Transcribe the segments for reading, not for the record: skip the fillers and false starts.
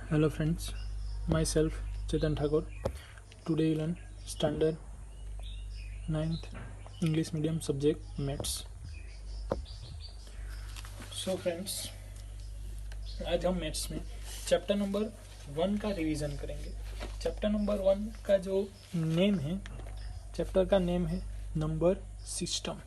Hello friends, myself Chetan Thakur. Today we learn standard 9th English medium subject maths. So friends, आज हम maths में chapter number 1 का revision करेंगे। Chapter number 1 का जो name है, चैप्टर का नेम है नंबर सिस्टम।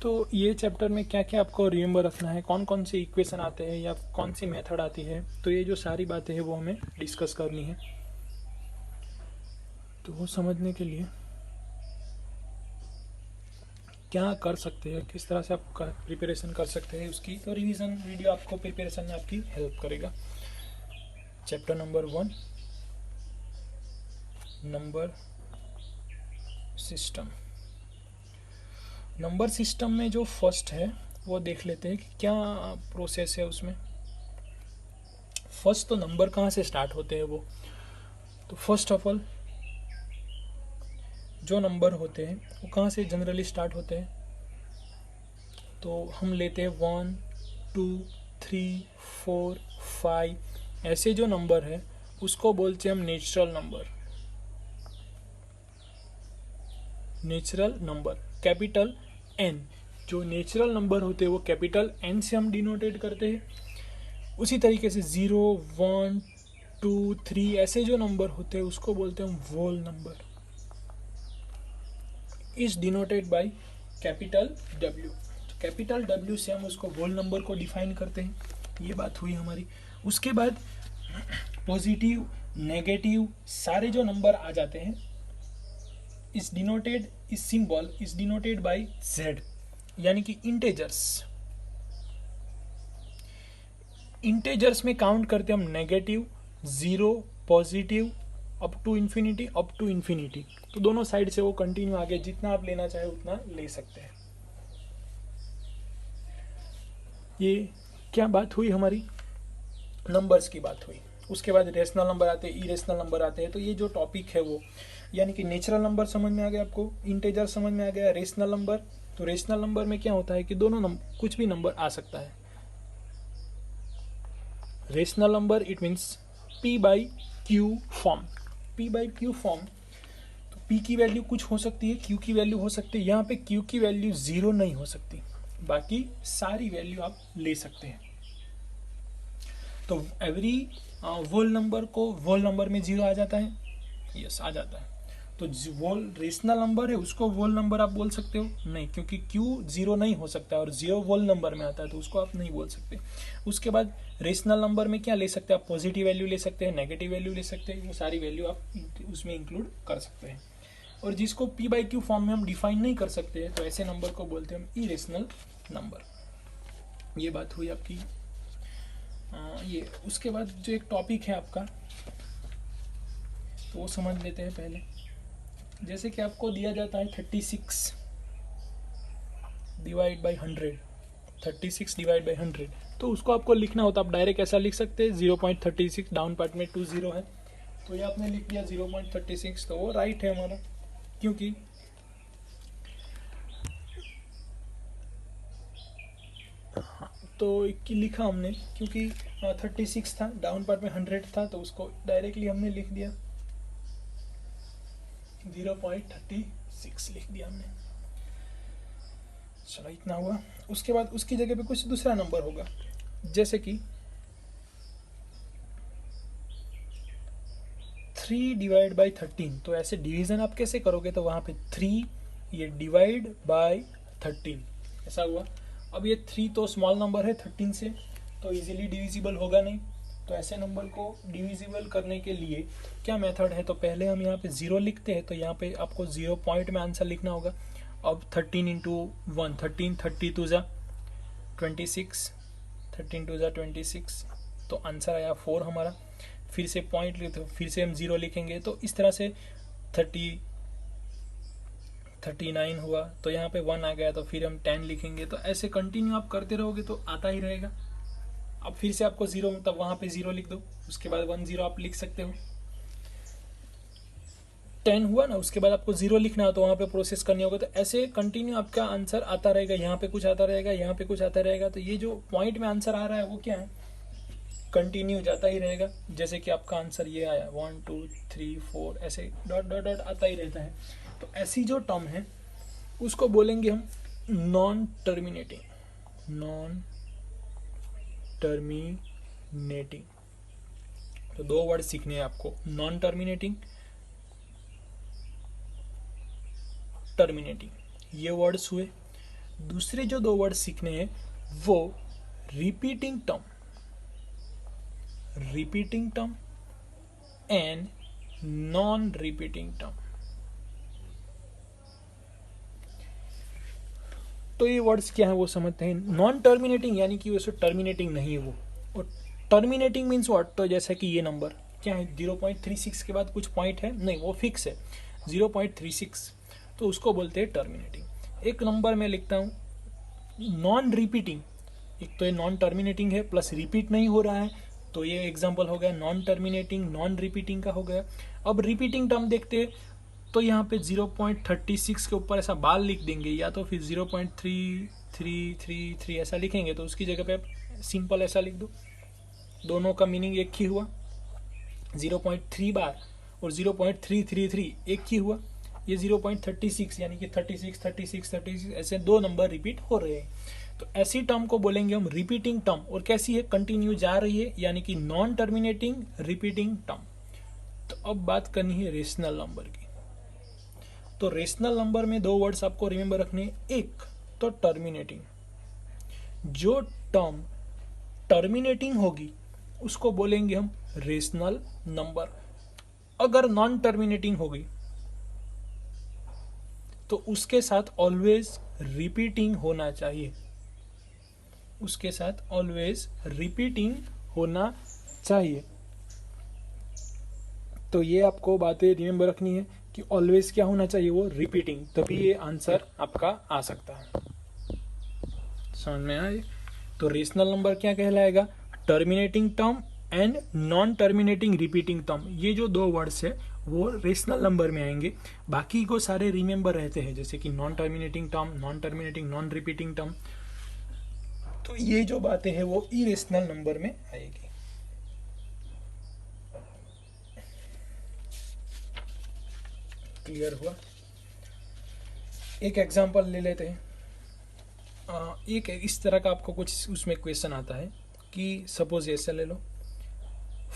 तो ये चैप्टर में क्या क्या आपको रिमेंबर रखना है, कौन कौन से इक्वेशन आते हैं या कौन सी मेथड आती है, तो ये जो सारी बातें हैं वो हमें डिस्कस करनी है। तो वो समझने के लिए क्या कर सकते हैं, किस तरह से आप प्रिपरेशन कर सकते हैं उसकी, तो रिवीजन वीडियो आपको प्रिपरेशन में आपकी हेल्प करेगा। Chapter number 1 number system. Number system में जो फर्स्ट है वो देख लेते हैं कि क्या प्रोसेस है उसमें। फर्स्ट तो नंबर कहाँ से स्टार्ट होते हैं वो, तो फर्स्ट ऑफ ऑल जो नंबर होते हैं वो कहाँ से जनरली स्टार्ट होते हैं, तो हम लेते हैं 1 2 3 4 5 ऐसे जो नंबर है उसको बोलते हैं हम natural number. Natural number capital N, जो नेचुरल नंबर होते हैं वो कैपिटल एन से हम डिनोटेट करते हैं। उसी तरीके से 0 1 2 3 ऐसे जो नंबर होते हैं उसको बोलते हैं हम whole number, is denoted by capital W. Capital W से हम उसको होल नंबर को डिफाइन करते हैं। ये बात हुई हमारी। उसके बाद पॉजिटिव नेगेटिव सारे जो नंबर आ जाते हैं इस डिनोटेड, इस symbol is denoted by Z, यानी कि इंटेजर्स। इंटेजर्स में काउंट करते हम negative, 0, positive, up to infinity, up to infinity. तो दोनों साइड से वो कंटिन्यू आगे जितना आप लेना चाहे उतना ले सकते हैं। ये क्या बात हुई हमारी, नंबर्स की बात हुई। उसके बाद रेशनल नंबर आते हैं, इरेशनल नंबर आते हैं। तो ये जो टॉपिक है वो, यानी कि नेचुरल नंबर समझ में आ गया आपको, इंटेजर समझ में आ गया, रेशनल नंबर। तो रेशनल नंबर में क्या होता है कि दोनों नंबर, कुछ भी नंबर आ सकता है। Rational number it means p by Q form. p by Q form, तो p की वैल्यू कुछ हो सकती है, q की वैल्यू हो सकती है। यहाँ पे q की वैल्यू 0 नहीं हो सकती, बाकी सारी वैल्यू आप ले सकते हैं। तो एवरी वोल नंबर को वोल नंबर में 0 आ जाता है, यस आ जाता है। तो वोल रेशनल नंबर है उसको वोल नंबर आप बोल सकते हो नहीं, क्योंकि q 0 नहीं हो सकता और 0 वोल नंबर में आता है, तो उसको आप नहीं बोल सकते। उसके बाद रेशनल नंबर में क्या ले सकते हैं आप, पॉजिटिव वैल्यू ले सकते हैं, नेगेटिव वैल्यू ले सकते हैं, वो सारी वैल्यू आप उसमें इंक्लूड कर सकते हैं। और जिसको p बाई क्यू फॉर्म में हम डिफाइन नहीं कर सकते हैं तो ऐसे नंबर को बोलते हैं हम इरेशनल नंबर। ये बात हुई आपकी। ये उसके बाद जो एक टॉपिक है आपका तो वो समझ लेते हैं पहले। जैसे कि आपको दिया जाता है 36 डिवाइड बाई 100, 36 डिवाइड बाई 100, तो उसको आपको लिखना होता है। आप डायरेक्ट ऐसा लिख सकते हैं 0.36, डाउन पार्ट में 2 0 है, तो ये आपने लिख दिया 0.36, तो वो राइट है हमारा, क्योंकि तो लिखा हमने क्योंकि 36 था, डाउन पार्ट में 100 था, तो उसको डायरेक्टली हमने लिख दिया 0.36 लिख दिया हमने। चलो इतना हुआ। उसके बाद उसकी जगह पे कुछ दूसरा नंबर होगा, जैसे कि 3 डिवाइड बाई 13। तो ऐसे डिवीजन आप कैसे करोगे, तो वहां पे 3 ये डिवाइड बाई 13 ऐसा हुआ। अब ये 3 तो स्मॉल नंबर है 13 से, तो इजीली डिविजिबल होगा नहीं। तो ऐसे नंबर को डिविजिबल करने के लिए क्या मेथड है, तो पहले हम यहाँ पे 0 लिखते हैं, तो यहाँ पे आपको 0 पॉइंट में आंसर लिखना होगा। अब 13 इंटू 1 13, 30 टू ज़ा 26, 13 टू ज़ा 26, तो आंसर आया 4 हमारा। फिर से पॉइंट लेते, फिर से हम 0 लिखेंगे, तो इस तरह से 39 हुआ, तो यहाँ पे 1 आ गया, तो फिर हम 10 लिखेंगे। तो ऐसे कंटिन्यू आप करते रहोगे तो आता ही रहेगा। अब फिर से आपको 0, मतलब वहाँ पे 0 लिख दो, उसके बाद 1 0 आप लिख सकते हो। 10 हुआ ना, उसके बाद आपको 0 लिखना है, तो वहाँ पे प्रोसेस करनी होगा। तो ऐसे कंटिन्यू आपका आंसर आता रहेगा, यहाँ पे कुछ आता रहेगा, यहाँ पे कुछ आता रहेगा। तो ये जो पॉइंट में आंसर आ रहा है वो क्या है, कंटिन्यू जाता ही रहेगा। जैसे कि आपका आंसर ये आया 1 2 3 4 ऐसे डॉट डॉट डॉट आता ही रहता है। तो ऐसी जो टर्म है उसको बोलेंगे हम नॉन टर्मिनेटिंग, नॉन टर्मिनेटिंग। तो दो वर्ड सीखने हैं आपको, नॉन टर्मिनेटिंग, टर्मिनेटिंग, ये वर्ड्स हुए। दूसरे जो दो वर्ड सीखने हैं वो repeating term, repeating term and non repeating term. तो ये वर्ड्स क्या है वो समझते हैं। नॉन टर्मिनेटिंग यानी कि वैसे टर्मिनेटिंग नहीं है वो, और टर्मिनेटिंग मीन्स व्हाट, तो जैसा कि ये नंबर क्या है 0.36 के बाद कुछ पॉइंट है नहीं, वो फिक्स है 0.36, तो उसको बोलते हैं टर्मिनेटिंग। एक नंबर में लिखता हूँ नॉन रिपीटिंग, एक तो ये नॉन टर्मिनेटिंग है प्लस रिपीट नहीं हो रहा है, तो ये एग्जांपल हो गया नॉन टर्मिनेटिंग नॉन रिपीटिंग का हो गया। अब रिपीटिंग टर्म देखते हैं, तो यहाँ पे 0.36 के ऊपर ऐसा बाल लिख देंगे, या तो फिर 0.3333 ऐसा लिखेंगे, तो उसकी जगह पे आप सिंपल ऐसा लिख दो, दोनों का मीनिंग एक ही हुआ। 0.3 बार और 0.333 एक ही हुआ। ये 0.36 यानी कि 36 36 36 ऐसे दो नंबर रिपीट हो रहे हैं। तो ऐसी टर्म को बोलेंगे हम रिपीटिंग टर्म। और कैसी है, कंटिन्यू जा रही है, यानी कि नॉन टर्मिनेटिंग रिपीटिंग टर्म। तो अब बात करनी है रेशनल नंबर की। तो रेशनल नंबर में दो वर्ड्स आपको रिमेंबर रखने हैं। एक तो टर्मिनेटिंग, जो टर्म टर्मिनेटिंग होगी उसको बोलेंगे हम रेशनल नंबर। अगर नॉन टर्मिनेटिंग होगी तो उसके साथ ऑलवेज रिपीटिंग होना चाहिए, उसके साथ ऑलवेज रिपीटिंग होना चाहिए। तो ये आपको बातें रिमेंबर रखनी है कि ऑलवेज क्या होना चाहिए, वो रिपीटिंग, तभी ये आंसर आपका आ सकता है। समझ में आए। तो रेशनल नंबर क्या कहलाएगा, terminating term and non terminating repeating term. ये जो दो वर्ड्स है वो रेशनल नंबर में आएंगे, बाकी को सारे रिमेंबर रहते हैं, जैसे कि non terminating term, non terminating non repeating term. तो ये जो बातें हैं वो इरेशनल नंबर में आएगी। क्लियर हुआ। एक एग्जांपल ले लेते हैं। एक इस तरह का आपको कुछ उसमें क्वेश्चन आता है कि सपोज ऐसे ले लो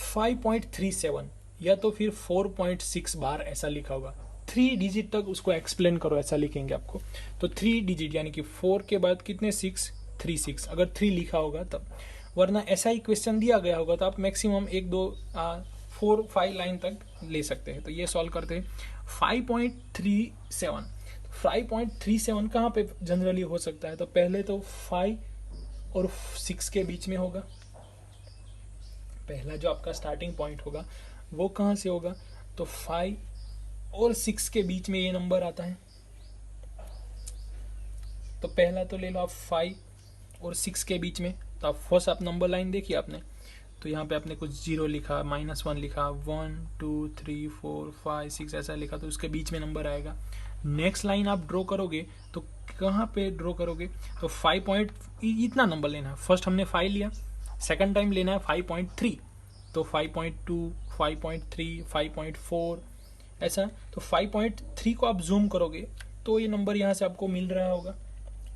5.37 या तो फिर 4.6 बार ऐसा लिखा होगा, 3 डिजिट तक उसको एक्सप्लेन करो, ऐसा लिखेंगे आपको। तो 3 डिजिट यानी कि 4 के बाद कितने 6, 3 6, अगर 3 लिखा होगा तब, वरना ऐसा ही क्वेश्चन दिया गया होगा तो आप मैक्सिमम 1 2 4 5 लाइन तक ले सकते हैं। तो ये सॉल्व करते हैं। 5.37 5.37 कहाँ पे जनरली हो सकता है, तो पहले तो 5 और 6 के बीच में होगा। पहला जो आपका स्टार्टिंग पॉइंट होगा वो कहाँ से होगा, तो 5 और 6 के बीच में ये नंबर आता है। तो पहला तो ले लो आप 5 और 6 के बीच में, तो आप फर्स्ट आप नंबर लाइन देखिए आपने, तो यहाँ पे आपने कुछ 0 लिखा, -1 लिखा, 1 2 3 4 5 6 ऐसा लिखा, तो उसके बीच में नंबर आएगा। नेक्स्ट लाइन आप ड्रॉ करोगे तो कहाँ पे ड्रॉ करोगे, तो 5 पॉइंट इतना नंबर लेना है। फर्स्ट हमने 5 लिया, सेकंड टाइम लेना है 5.3, तो 5.2 5.3 5.4 ऐसा। तो 5.3 को आप जूम करोगे तो ये नंबर यहाँ से आपको मिल रहा होगा,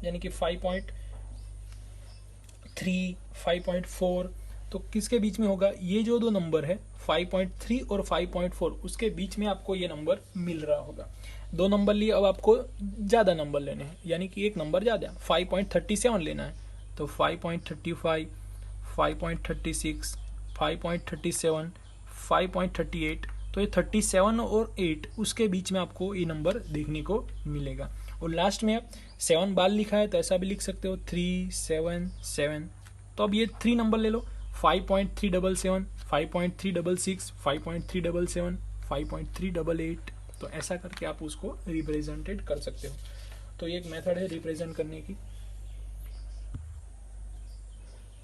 यानी कि 5.3 5.4, तो किसके बीच में होगा, ये जो दो नंबर है 5.3 और 5.4 उसके बीच में आपको ये नंबर मिल रहा होगा। दो नंबर लिए, अब आपको ज़्यादा नंबर लेने हैं, यानी कि एक नंबर ज़्यादा 5.37 लेना है, तो 5.35 5.36 5.37 5.38, तो ये 37 और 8 उसके बीच में आपको ये नंबर देखने को मिलेगा। और लास्ट में आप 7 बार लिखा है तो ऐसा भी लिख सकते हो 3 7 7। तो अब ये 3 नंबर ले लो, 5.377 5.366 5.377 5.388, तो ऐसा करके आप उसको रिप्रेजेंटेड कर सकते हो। तो ये एक मेथड है रिप्रेजेंट करने की।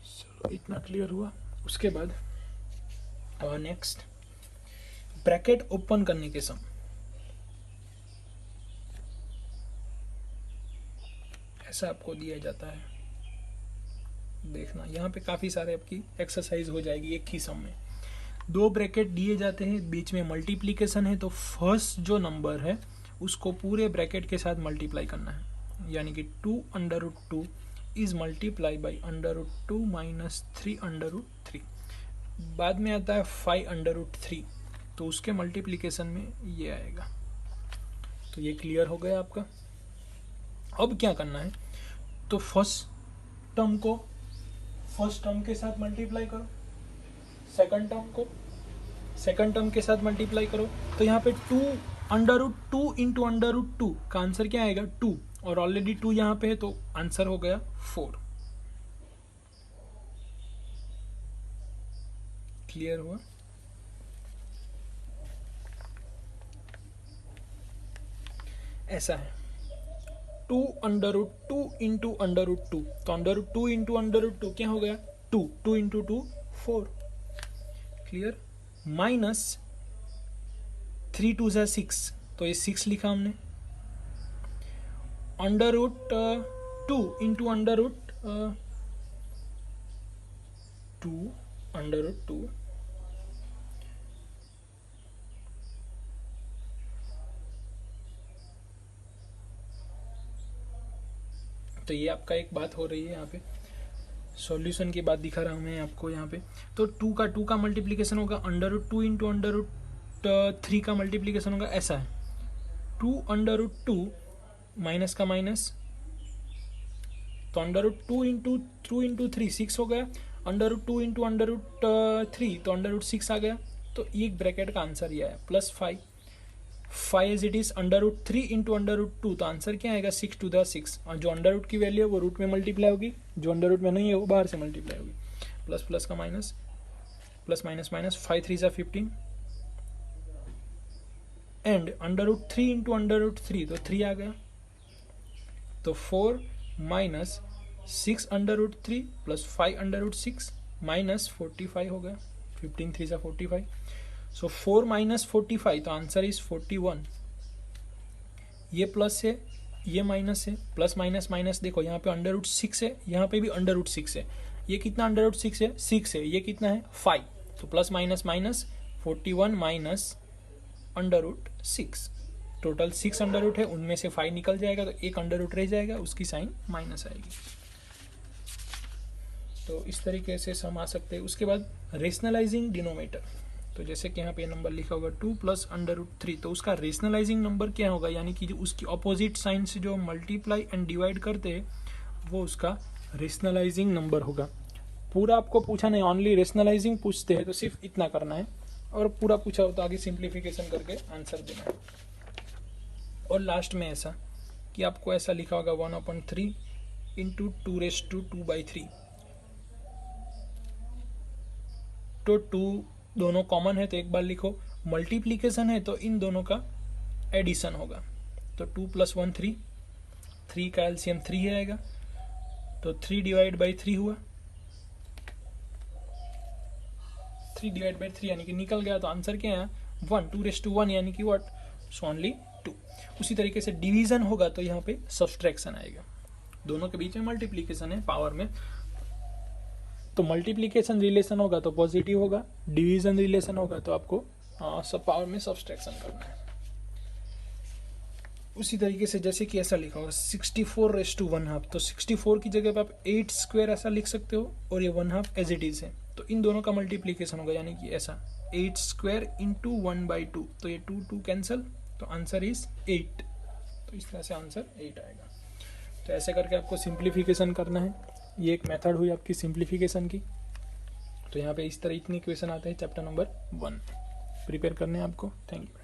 चलो इतना क्लियर हुआ। उसके बाद नेक्स्ट ब्रैकेट ओपन करने के समय ऐसा आपको दिया जाता है देखना यहाँ पे काफ़ी सारे आपकी एक्सरसाइज हो जाएगी एक ही सम में। दो ब्रैकेट दिए जाते हैं, बीच में मल्टीप्लिकेशन है, तो फर्स्ट जो नंबर है उसको पूरे ब्रैकेट के साथ मल्टीप्लाई करना है, यानी कि 2√2 इज मल्टीप्लाई बाई √2 माइनस 3√3। बाद में आता है 5√3, तो उसके मल्टीप्लिकेशन में ये आएगा। तो ये क्लियर हो गया आपका। अब क्या करना है, तो फर्स्ट टर्म को फर्स्ट टर्म के साथ मल्टीप्लाई करो, सेकंड टर्म को सेकंड टर्म के साथ मल्टीप्लाई करो। तो यहाँ पे 2√2 इंटू √2 का आंसर क्या आएगा 2, और ऑलरेडी 2 यहाँ पे है तो आंसर हो गया 4। क्लियर हुआ। ऐसा है 2√2 इंटू √2, तो √2 इंटू √2 क्या हो गया 2, 2 इंटू 2 4। क्लियर। माइनस 3 2 ज़ा 6, तो ये 6 लिखा हमने। √2 इंटू √2 तो ये आपका एक बात हो रही है यहाँ पे, सॉल्यूशन की बात दिखा रहा हूँ मैं आपको यहाँ पे। तो 2 का मल्टीप्लिकेशन होगा √2 इंटू √3 का मल्टीप्लिकेशन होगा, ऐसा है 2 माइनस का माइनस, तो √2 इंटू 2 इंटू 3 6 हो गया, √2 इंटू √3 तो √6 आ गया। तो एक ब्रैकेट का आंसर ये आया, plus 5 as it is √3 into √2, तो आंसर क्या आएगा 6 टू द 6, और जो अंडर की वैल्यू है वो रूट में मल्टीप्लाई होगी, जो अंडर में नहीं है वो बाहर से मल्टीप्लाई होगी। प्लस प्लस का minus, plus minus minus, 5 3 15 and √3 into √3 तो 3 आ गया, तो 4 माइनस 6 √3 प्लस 5 √6 माइनस 45 हो गया, 15 3 45। सो 4 माइनस 45, तो आंसर इज 41। ये प्लस है, ये माइनस है, प्लस माइनस माइनस, देखो यहाँ पे √6 है, यहाँ पे भी √6 है। ये कितना √6 है 6 है, ये कितना है 5, तो plus minus minus 41 minus √6, total 6 under है, उनमें से 5 निकल जाएगा, तो एक अंडर रह जाएगा, उसकी साइन माइनस आएगी। तो इस तरीके से सम आ सकते हैं। उसके बाद रेशनलाइजिंग डिनोमिनेटर, तो जैसे कि यहाँ पे नंबर लिखा होगा 2 प्लस √3, तो उसका रेशनलाइजिंग नंबर क्या होगा, यानी कि जो उसकी अपोजिट साइन से जो मल्टीप्लाई एंड डिवाइड करते हैं वो उसका रेशनलाइजिंग नंबर होगा। पूरा आपको पूछा नहीं, ओनली रेशनलाइजिंग पूछते हैं तो सिर्फ इतना करना है, और पूरा पूछा हो तो आगे सिंप्लीफिकेशन करके आंसर देना है। और लास्ट में ऐसा कि आपको ऐसा लिखा होगा 1/3 इंटू 2⁻²/3, तो 2 दोनों कॉमन है तो एक बार लिखो, मल्टीप्लीकेशन है तो इन दोनों का एडिशन होगा, तो 2 + 1 3, 3 का एलसीएम 3 आएगा, तो 3 डिवाइड बाई 3 हुआ, 3 डिवाइड बाई 3 यानी कि निकल गया, तो आंसर क्या है 1, 2⁻1 यानी कि व्हाट, सो ओनली 2। उसी तरीके से डिवीजन होगा तो यहाँ पे सब्सट्रैक्शन आएगा, दोनों के बीच में मल्टीप्लीकेशन है पावर में, तो मल्टीप्लिकेशन रिलेशन होगा तो पॉजिटिव होगा, डिवीजन रिलेशन होगा तो आपको सब पावर में सब्सट्रैक्शन करना है। उसी तरीके से जैसे कि ऐसा लिखा होगा 64:1/2, तो 64 की जगह पे आप 8² ऐसा लिख सकते हो, और ये 1/2 एज इट इज है, तो इन दोनों का मल्टीप्लिकेशन होगा, यानी कि ऐसा 8² इंटू 1/2, तो ये 2 कैंसल, तो आंसर इज 8, तो इस तरह से आंसर 8 आएगा। तो ऐसे करके आपको सिंप्लीफिकेशन करना है, ये एक मेथड हुई आपकी सिंप्लीफिकेशन की। तो यहाँ पे इस तरह इतने क्वेश्चन आते हैं चैप्टर नंबर 1, प्रिपेयर करने हैं आपको। Thank you.